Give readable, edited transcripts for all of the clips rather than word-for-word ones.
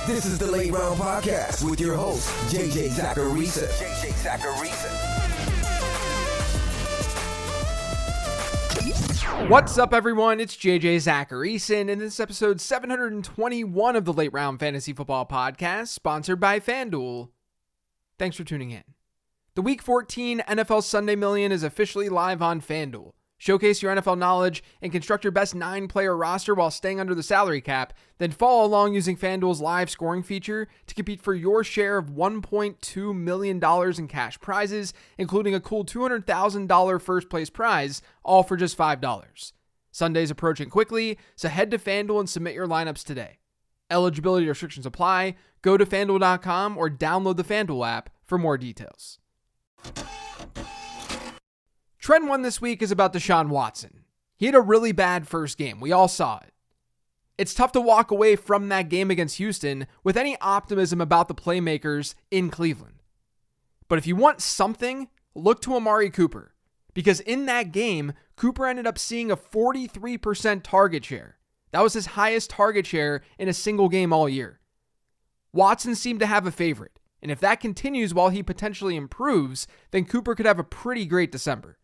This is the Late Round Podcast with your host, JJ Zacharisa. What's up, everyone? It's JJ Zacharisa, and this is episode 721 of the Late Round Fantasy Football Podcast, sponsored by FanDuel. Thanks for tuning in. The Week 14 NFL Sunday Million is officially live on FanDuel. Showcase your NFL knowledge and construct your best 9-player roster while staying under the salary cap, then follow along using FanDuel's live scoring feature to compete for your share of $1.2 million in cash prizes, including a cool $200,000 first place prize, all for just $5. Sunday's approaching quickly, so head to FanDuel and submit your lineups today. Eligibility restrictions apply. Go to FanDuel.com or download the FanDuel app for more details. Trend 1 this week is about Deshaun Watson. He had a really bad first game. We all saw it. It's tough to walk away from that game against Houston with any optimism about the playmakers in Cleveland. But if you want something, look to Amari Cooper. Because in that game, Cooper ended up seeing a 43% target share. That was his highest target share in a single game all year. Watson seemed to have a favorite. And if that continues while he potentially improves, then Cooper could have a pretty great December.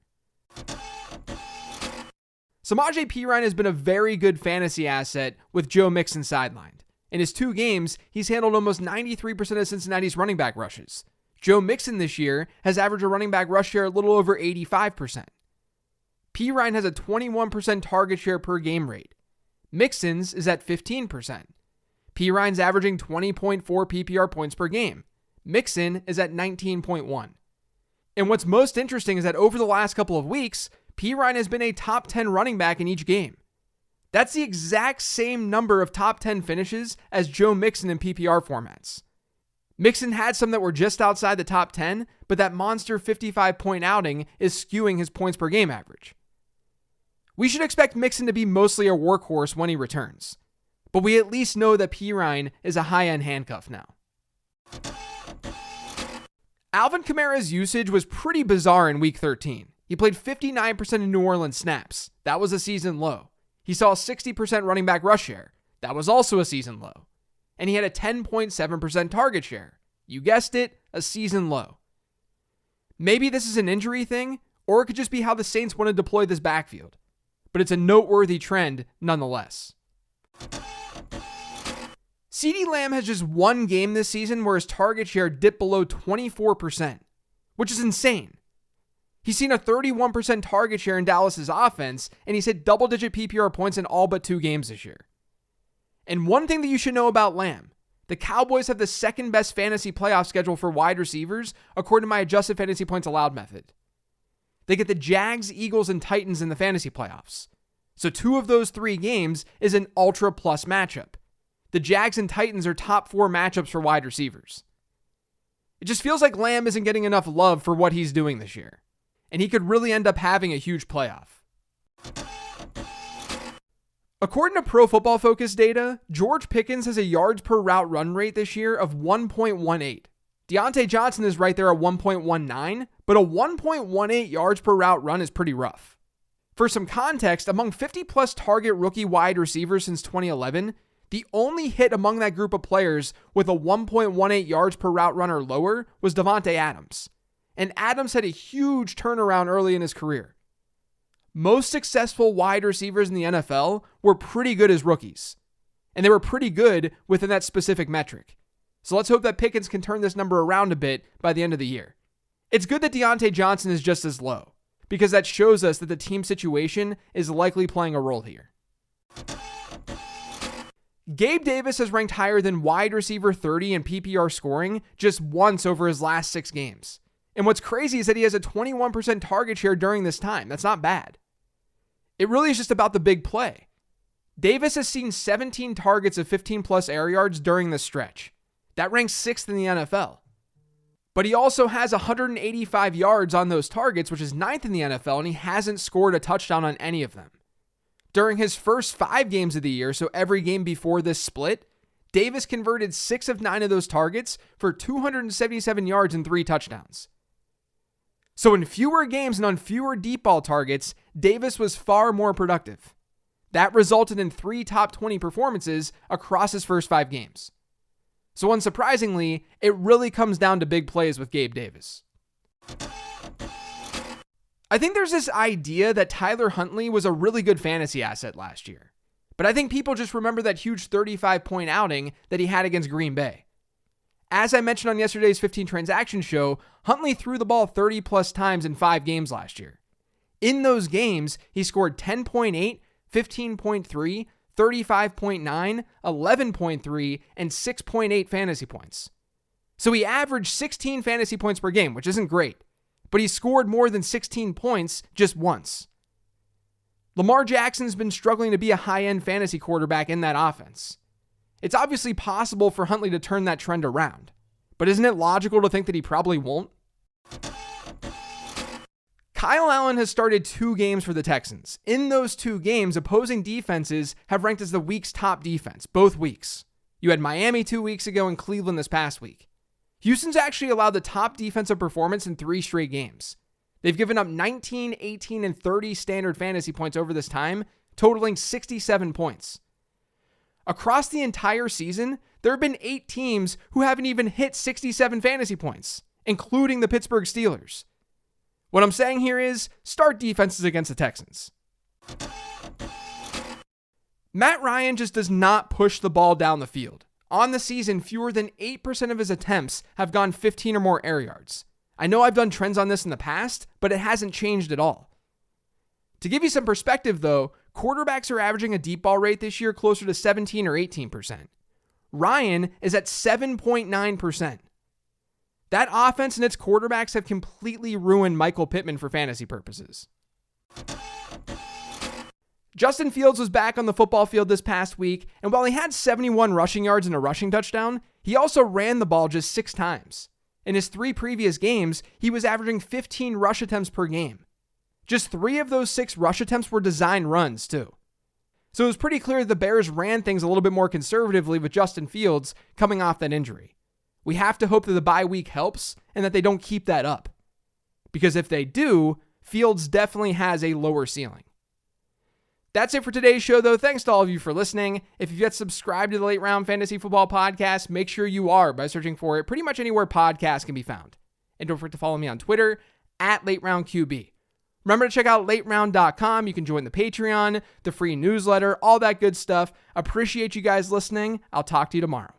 Samaje Perine has been a very good fantasy asset with Joe Mixon sidelined. In his 2 games, he's handled almost 93% of Cincinnati's running back rushes. Joe Mixon this year has averaged a running back rush share a little over 85%. Perine has a 21% target share per game rate. Mixon's is at 15%. Perine's averaging 20.4 PPR points per game. Mixon is at 19.1. And what's most interesting is that over the last couple of weeks, Perine has been a top 10 running back in each game. That's the exact same number of top 10 finishes as Joe Mixon in PPR formats. Mixon had some that were just outside the top 10, but that monster 55-point outing is skewing his points per game average. We should expect Mixon to be mostly a workhorse when he returns, but we at least know that Perine is a high-end handcuff now. Alvin Kamara's usage was pretty bizarre in Week 13. He played 59% of New Orleans snaps. That was a season low. He saw a 60% running back rush share. That was also a season low. And he had a 10.7% target share. You guessed it, a season low. Maybe this is an injury thing, or it could just be how the Saints want to deploy this backfield. But it's a noteworthy trend nonetheless. CeeDee Lamb has just one game this season where his target share dipped below 24%, which is insane. He's seen a 31% target share in Dallas's offense, and he's hit double-digit PPR points in all but 2 games this year. And one thing that you should know about Lamb, the Cowboys have the second best fantasy playoff schedule for wide receivers according to my adjusted fantasy points allowed method. They get the Jags, Eagles, and Titans in the fantasy playoffs. So 2 of those 3 games is an ultra plus matchup. The Jags and Titans are top 4 matchups for wide receivers. It just feels like Lamb isn't getting enough love for what he's doing this year, and he could really end up having a huge playoff. According to Pro Football Focus data, George Pickens has a yards per route run rate this year of 1.18. Deontay Johnson is right there at 1.19, but a 1.18 yards per route run is pretty rough. For some context, among 50-plus target rookie wide receivers since 2011, the only hit among that group of players with a 1.18 yards per route run or lower was Davante Adams. And Adams had a huge turnaround early in his career. Most successful wide receivers in the NFL were pretty good as rookies. And they were pretty good within that specific metric. So let's hope that Pickens can turn this number around a bit by the end of the year. It's good that Deontay Johnson is just as low, because that shows us that the team situation is likely playing a role here. Gabe Davis has ranked higher than wide receiver 30 in PPR scoring just once over his last 6 games. And what's crazy is that he has a 21% target share during this time. That's not bad. It really is just about the big play. Davis has seen 17 targets of 15-plus air yards during this stretch. That ranks 6th in the NFL. But he also has 185 yards on those targets, which is 9th in the NFL, and he hasn't scored a touchdown on any of them. During his first 5 games of the year, so every game before this split, Davis converted 6 of 9 of those targets for 277 yards and 3 touchdowns. So in fewer games and on fewer deep ball targets, Davis was far more productive. That resulted in 3 top 20 performances across his first 5 games. So unsurprisingly, it really comes down to big plays with Gabe Davis. I think there's this idea that Tyler Huntley was a really good fantasy asset last year. But I think people just remember that huge 35-point outing that he had against Green Bay. As I mentioned on yesterday's 15 Transaction show, Huntley threw the ball 30 plus times in 5 games last year. In those games, he scored 10.8, 15.3, 35.9, 11.3, and 6.8 fantasy points. So he averaged 16 fantasy points per game, which isn't great, but he scored more than 16 points just once. Lamar Jackson's been struggling to be a high-end fantasy quarterback in that offense. It's obviously possible for Huntley to turn that trend around, but isn't it logical to think that he probably won't? Kyle Allen has started 2 games for the Texans. In those 2 games, opposing defenses have ranked as the week's top defense, both weeks. You had Miami 2 weeks ago and Cleveland this past week. Houston's actually allowed the top defensive performance in 3 straight games. They've given up 19, 18, and 30 standard fantasy points over this time, totaling 67 points. Across the entire season, there have been 8 teams who haven't even hit 67 fantasy points, including the Pittsburgh Steelers. What I'm saying here is, start defenses against the Texans. Matt Ryan just does not push the ball down the field. On the season, fewer than 8% of his attempts have gone 15 or more air yards. I know I've done trends on this in the past, but it hasn't changed at all. To give you some perspective though, quarterbacks are averaging a deep ball rate this year closer to 17 or 18%. Ryan is at 7.9%. That offense and its quarterbacks have completely ruined Michael Pittman for fantasy purposes. Justin Fields was back on the football field this past week, and while he had 71 rushing yards and a rushing touchdown, he also ran the ball just 6 times. In his 3 previous games, he was averaging 15 rush attempts per game. Just 3 of those 6 rush attempts were design runs, too. So it was pretty clear that the Bears ran things a little bit more conservatively with Justin Fields coming off that injury. We have to hope that the bye week helps and that they don't keep that up. Because if they do, Fields definitely has a lower ceiling. That's it for today's show, though. Thanks to all of you for listening. If you've yet subscribed to the Late Round Fantasy Football Podcast, make sure you are by searching for it pretty much anywhere podcasts can be found. And don't forget to follow me on Twitter @LateRoundQB. Remember to check out lateround.com. You can join the Patreon, the free newsletter, all that good stuff. Appreciate you guys listening. I'll talk to you tomorrow.